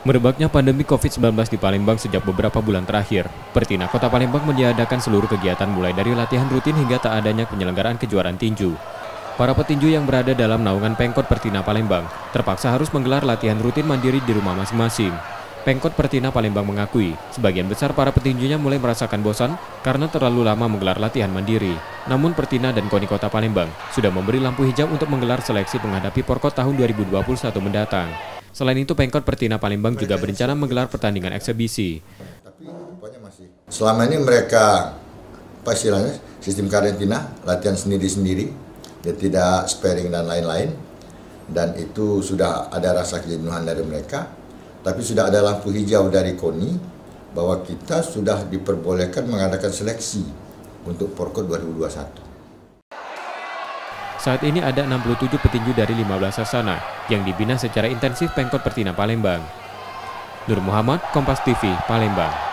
Merebaknya pandemi COVID-19 di Palembang sejak beberapa bulan terakhir, Pertina Kota Palembang meniadakan seluruh kegiatan mulai dari latihan rutin hingga tak adanya penyelenggaraan kejuaraan tinju. Para petinju yang berada dalam naungan Pemkot Pertina Palembang terpaksa harus menggelar latihan rutin mandiri di rumah masing-masing. Pemkot Pertina Palembang mengakui, sebagian besar para petinjunya mulai merasakan bosan karena terlalu lama menggelar latihan mandiri. Namun Pertina dan KONI Kota Palembang sudah memberi lampu hijau untuk menggelar seleksi menghadapi Porkot tahun 2021 mendatang. Selain itu, Pemkot Pertina Palembang juga berencana menggelar pertandingan eksebisi. Selama ini mereka, istilahnya, sistem karantina, latihan sendiri-sendiri, dia tidak sparing dan lain-lain. Dan itu sudah ada rasa kejenuhan dari mereka. Tapi sudah ada lampu hijau dari KONI bahwa kita sudah diperbolehkan mengadakan seleksi untuk Porkot 2021. Saat ini ada 67 petinju dari 15 sasana yang dibina secara intensif Pemkot Pertina Palembang. Nur Muhammad, Kompas TV, Palembang.